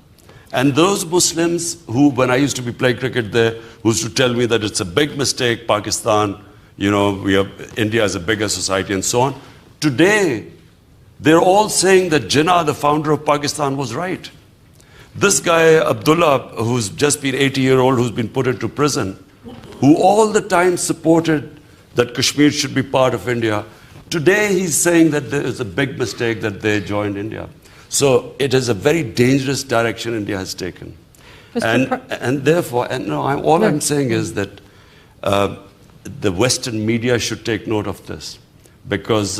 And those Muslims who, when I used to be playing cricket there, who used to tell me that it's a big mistake, Pakistan, India is a bigger society and so on. Today, they're all saying that Jinnah, the founder of Pakistan, was right. This guy, Abdullah, who's just been 80-year-old, who's been put into prison, who all the time supported that Kashmir should be part of India, today he's saying that there is a big mistake that they joined India. So it is a very dangerous direction India has taken. And therefore, I'm saying is that the Western media should take note of this. Because,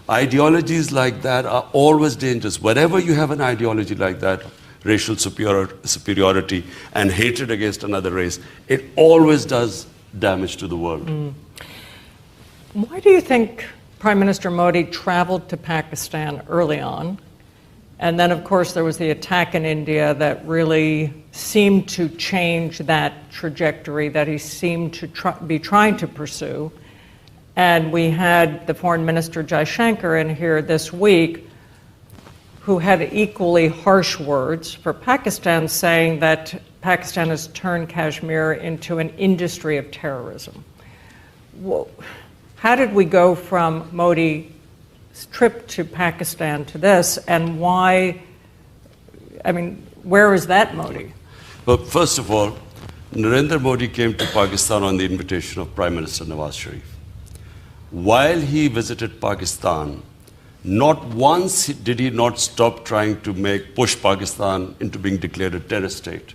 ideologies like that are always dangerous. Whenever you have an ideology like that, racial superiority and hatred against another race, it always does damage to the world. Why do you think Prime Minister Modi traveled to Pakistan early on? And then, of course, there was the attack in India that really seemed to change that trajectory that he seemed to be trying to pursue. And we had the Foreign Minister Jaishankar in here this week, who had equally harsh words for Pakistan, saying that Pakistan has turned Kashmir into an industry of terrorism. How did we go from Modi's trip to Pakistan to this, and why, where is that Modi? Well, first of all, Narendra Modi came to Pakistan on the invitation of Prime Minister Nawaz Sharif. While he visited Pakistan, not once did he not stop trying to push Pakistan into being declared a terror state.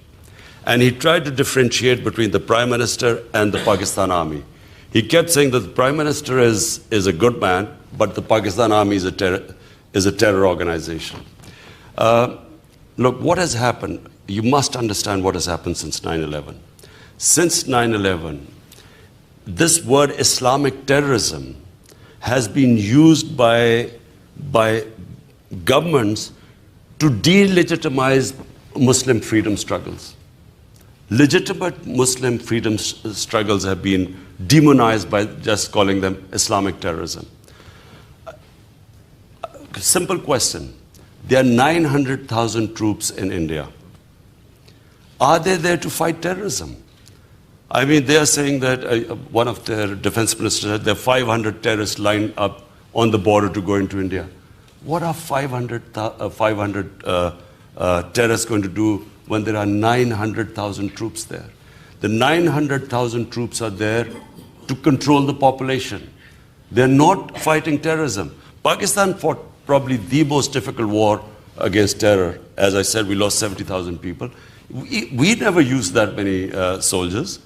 And he tried to differentiate between the Prime Minister and the Pakistan Army. He kept saying that the Prime Minister is a good man, but the Pakistan Army is a terror organization. Look, what has happened, you must understand what has happened since 9/11. Since 9/11, this word Islamic terrorism has been used by governments to delegitimize Muslim freedom struggles. Legitimate Muslim freedom struggles have been demonized by just calling them Islamic terrorism. Simple question. There are 900,000 troops in India. Are they there to fight terrorism? They are saying that one of their defense ministers said there are 500 terrorists lined up on the border to go into India. What are 500 terrorists going to do when there are 900,000 troops there? The 900,000 troops are there to control the population. They're not fighting terrorism. Pakistan fought probably the most difficult war against terror. As I said, we lost 70,000 people. We never used that many soldiers.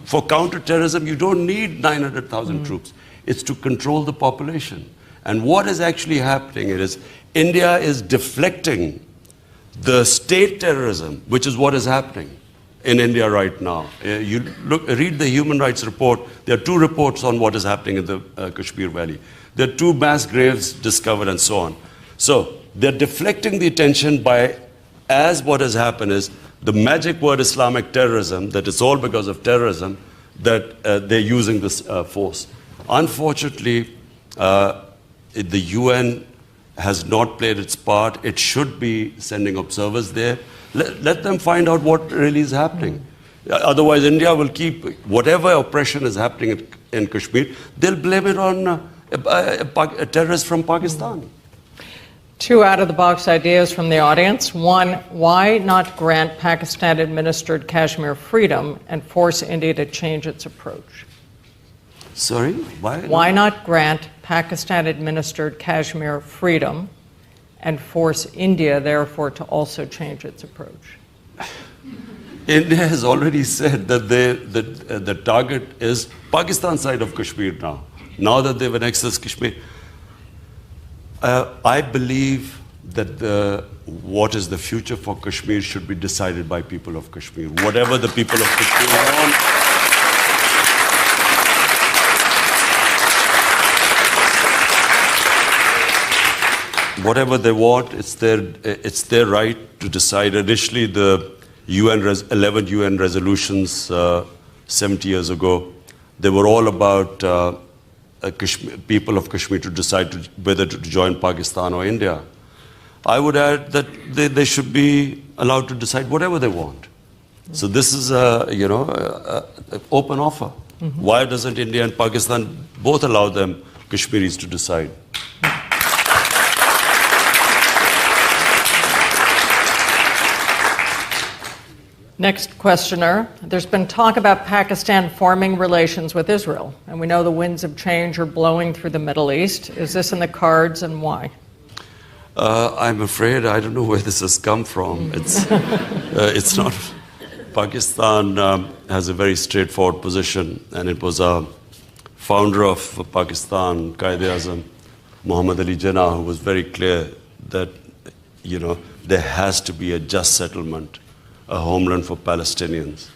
For counter-terrorism, you don't need 900,000 troops. It's to control the population. And what is actually happening is India is deflecting the state terrorism, which is what is happening in India right now. Read the Human Rights Report. There are 2 reports on what is happening in the Kashmir Valley. There are 2 mass graves discovered and so on. So they're deflecting the attention by, as what has happened is, the magic word Islamic terrorism, that it's all because of terrorism, that they're using this force. Unfortunately, the UN has not played its part. It should be sending observers there. Let them find out what really is happening. Otherwise, India will keep whatever oppression is happening in Kashmir, they'll blame it on a terrorist from Pakistan. Two out-of-the-box ideas from the audience. One, why not grant Pakistan-administered Kashmir freedom and force India to change its approach? Sorry? Why not grant Pakistan-administered Kashmir freedom and force India, therefore, to also change its approach? India has already said that the target is Pakistan side of Kashmir now. Now that they've annexed Kashmir. I believe that what is the future for Kashmir should be decided by people of Kashmir. Whatever the people of Kashmir want. Whatever they want, it's their right to decide. Initially, the 11 UN resolutions 70 years ago, they were all about people of Kashmir to decide whether to join Pakistan or India. I would add that they should be allowed to decide whatever they want. So this is an open offer. Mm-hmm. Why doesn't India and Pakistan both allow them, Kashmiris, to decide? Next questioner. There's been talk about Pakistan forming relations with Israel, and we know the winds of change are blowing through the Middle East. Is this in the cards, and why? I'm afraid I don't know where this has come from. It's not. Pakistan has a very straightforward position, and it was a founder of Pakistan, Quaid-e-Azam, Muhammad Ali Jinnah, who was very clear that there has to be a just settlement, a homeland for Palestinians,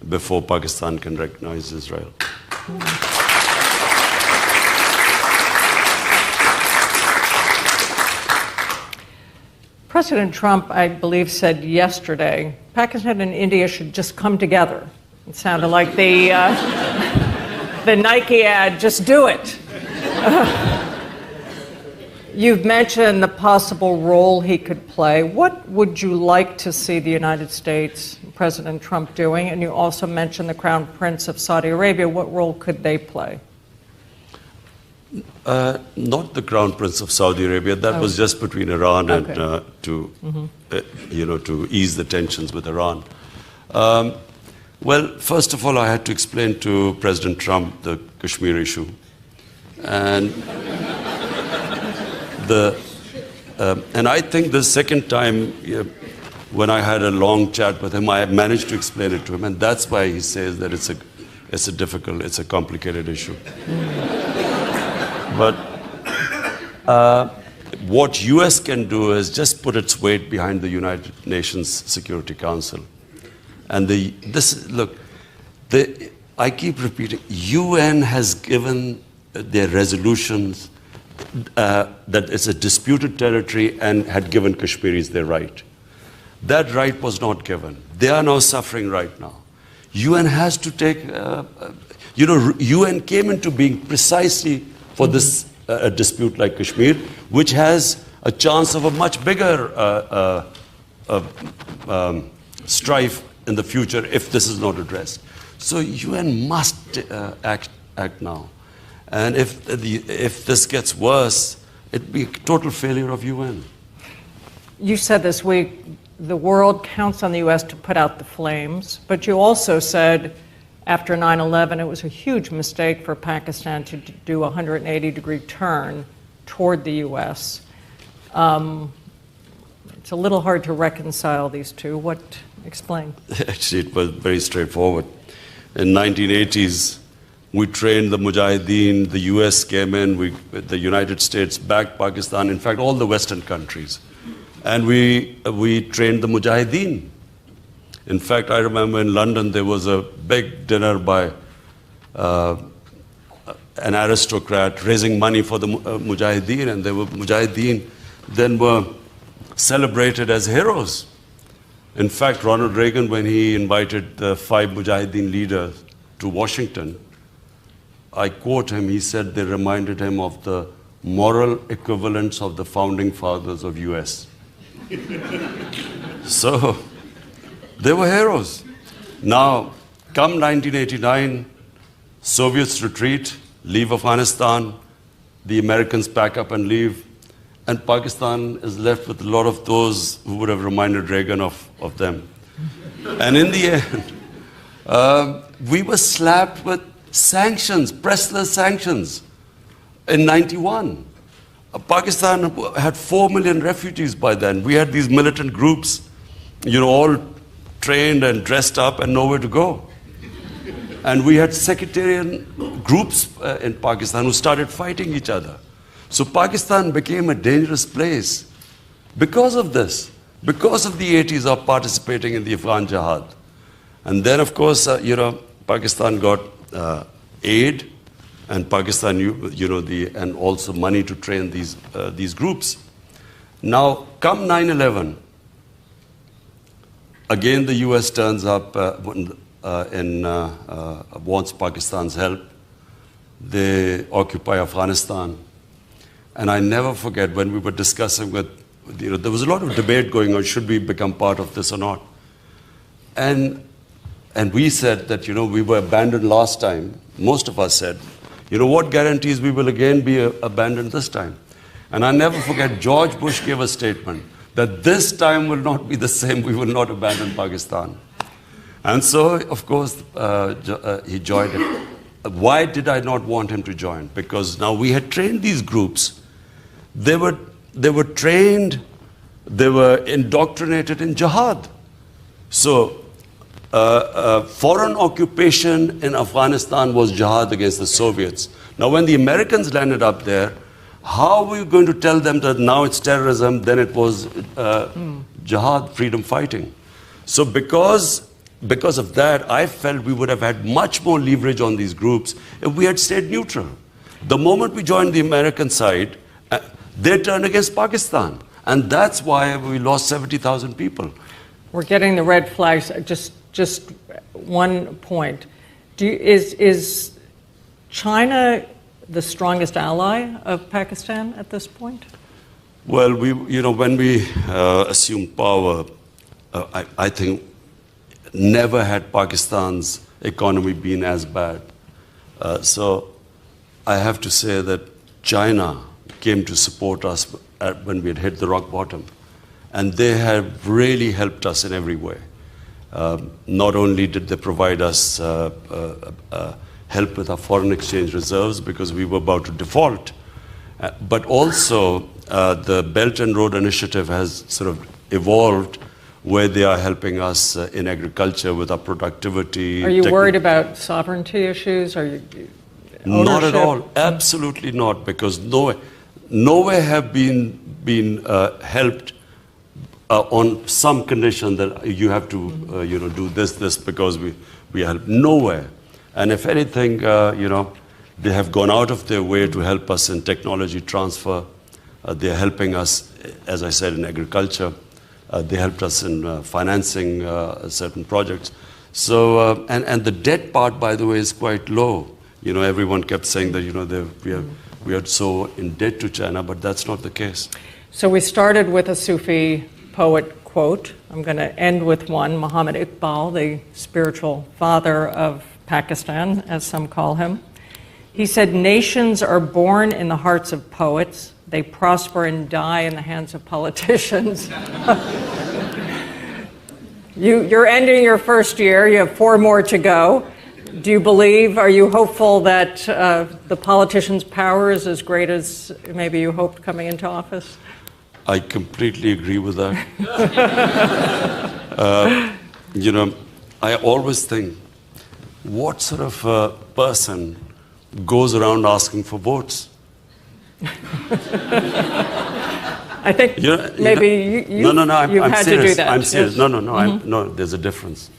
before Pakistan can recognize Israel. President Trump, I believe, said yesterday, Pakistan and India should just come together. It sounded like the Nike ad, just do it. You've mentioned the possible role he could play. What would you like to see the United States, President Trump, doing? And you also mentioned the Crown Prince of Saudi Arabia. What role could they play? Not the Crown Prince of Saudi Arabia. That was just between Iran and to ease the tensions with Iran. Well, first of all, I had to explain to President Trump the Kashmir issue, and I think the second time when I had a long chat with him, I managed to explain it to him, and that's why he says that it's a complicated issue. But what U.S. can do is just put its weight behind the United Nations Security Council. And I keep repeating, UN has given their resolutions that it's a disputed territory and had given Kashmiris their right. That right was not given. They are now suffering right now. UN has to take, UN came into being precisely for this dispute like Kashmir, which has a chance of a much bigger strife in the future if this is not addressed. So UN must act now. And if this gets worse, it'd be a total failure of UN. You said this week the world counts on the U.S. to put out the flames, but you also said after 9/11 it was a huge mistake for Pakistan to do a 180-degree turn toward the U.S. It's a little hard to reconcile these two. Explain. Actually, it was very straightforward. In 1980s, we trained the Mujahideen, the US came in, the United States backed Pakistan, in fact, all the Western countries. And we trained the Mujahideen. In fact, I remember in London, there was a big dinner by an aristocrat raising money for the Mujahideen, and there were Mujahideen then were celebrated as heroes. In fact, Ronald Reagan, when he invited the 5 Mujahideen leaders to Washington, I quote him, he said they reminded him of the moral equivalents of the founding fathers of US. So, they were heroes. Now, come 1989, Soviets retreat, leave Afghanistan, the Americans pack up and leave, and Pakistan is left with a lot of those who would have reminded Reagan of them. And in the end, we were slapped with sanctions, pressless sanctions. In 91, Pakistan had 4 million refugees by then. We had these militant groups, all trained and dressed up and nowhere to go. And we had sectarian groups in Pakistan who started fighting each other. So Pakistan became a dangerous place because of this, because of the 80s of participating in the Afghan Jihad. And then, of course, Pakistan got aid, and Pakistan, and also money to train these groups. Now, come 9/11, again the U.S. turns up wants Pakistan's help. They occupy Afghanistan. And I never forget when we were discussing with, there was a lot of debate going on, should we become part of this or not? And we said that, we were abandoned last time. Most of us said, what guarantees we will again be abandoned this time? And I never forget, George Bush gave a statement that this time will not be the same, we will not abandon Pakistan. And so, of course, he joined it. Why did I not want him to join? Because now we had trained these groups. They were trained, they were indoctrinated in jihad. So, foreign occupation in Afghanistan was jihad against the Soviets. Now, when the Americans landed up there, how are we going to tell them that now it's terrorism, then it was jihad, freedom fighting? So because of that, I felt we would have had much more leverage on these groups if we had stayed neutral. The moment we joined the American side, they turned against Pakistan. And that's why we lost 70,000 people. We're getting the red flags. Just one point. Is China the strongest ally of Pakistan at this point? Well, when we assumed power, I think never had Pakistan's economy been as bad. So I have to say that China came to support us when we had hit the rock bottom. And they have really helped us in every way. Not only did they provide us help with our foreign exchange reserves because we were about to default, but also the Belt and Road Initiative has sort of evolved where they are helping us in agriculture with our productivity. Are you worried about sovereignty issues? Are you ownership? Not at all. Absolutely not, because nowhere have been helped on some condition that you have to do this because we are helped. Nowhere. And if anything, they have gone out of their way to help us in technology transfer. They are helping us, as I said, in agriculture. They helped us in financing certain projects. So, and the debt part, by the way, is quite low. Everyone kept saying that, we are so in debt to China, but that's not the case. So we started with a Sufi poet quote. I'm going to end with one, Muhammad Iqbal, the spiritual father of Pakistan, as some call him. He said, "Nations are born in the hearts of poets. They prosper and die in the hands of politicians." You're ending your first year. You have 4 more to go. Are you hopeful that the politicians' power is as great as maybe you hoped coming into office? I completely agree with that. I always think, what sort of person goes around asking for votes? I think you've had serious. To do that. I'm serious. Yes. No, there's a difference.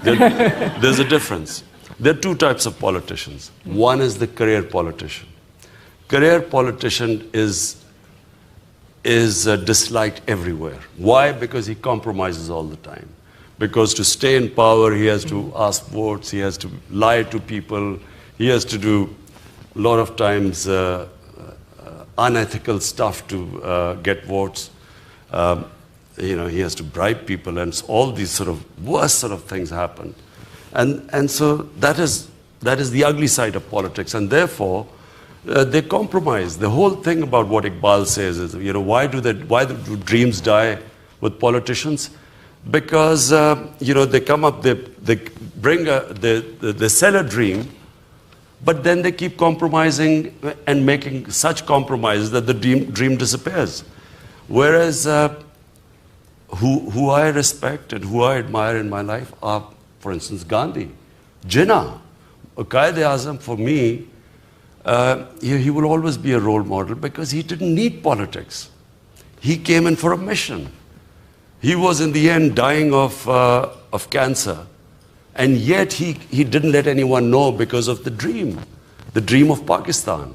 There's a difference. There are 2 types of politicians. One is the career politician. Career politician is is disliked everywhere. Why? Because he compromises all the time. Because to stay in power, he has to ask votes, he has to lie to people, he has to do a lot of times unethical stuff to get votes. He has to bribe people, and all these sort of worst sort of things happen. And so that is the ugly side of politics, and therefore they compromise. The whole thing about what Iqbal says is, why do dreams die with politicians? Because they come up, they bring they sell a dream, but then they keep compromising and making such compromises that the dream disappears. Whereas who I respect and who I admire in my life are, for instance, Gandhi, Jinnah, Quaid-e-Azam. For me, he will always be a role model because he didn't need politics. He came in for a mission. He was in the end dying of cancer, and yet he didn't let anyone know because of the dream of Pakistan.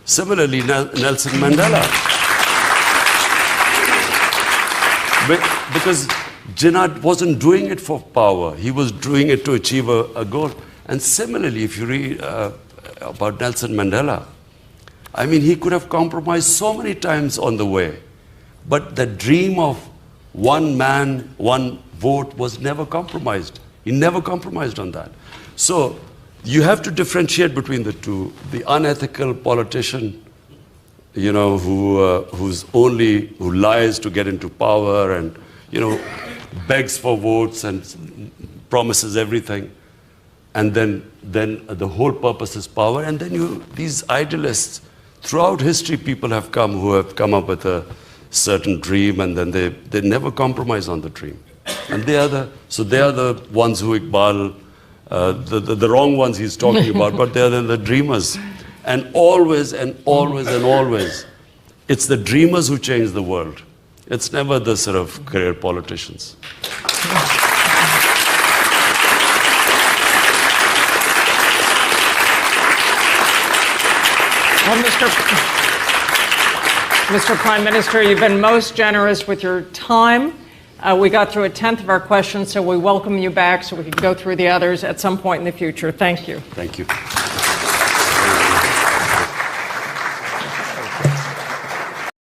Similarly, Nelson Mandela. Because Jinnah wasn't doing it for power, he was doing it to achieve a goal. And similarly, if you read about Nelson Mandela, I mean, he could have compromised so many times on the way, but the dream of one man, one vote was never compromised. He never compromised on that. So you have to differentiate between the two. The unethical politician, who lies to get into power and, begs for votes and promises everything. And then the whole purpose is power. And then these idealists, throughout history, people have come who have come up with a certain dream, and then they never compromise on the dream. And they are the ones who Iqbal, the wrong ones he's talking about, but they are the dreamers. And always and always and always, it's the dreamers who change the world. It's never the sort of career politicians. Well, Mr. Prime Minister, you've been most generous with your time. We got through a tenth of our questions, so we welcome you back so we can go through the others at some point in the future. Thank you. Thank you.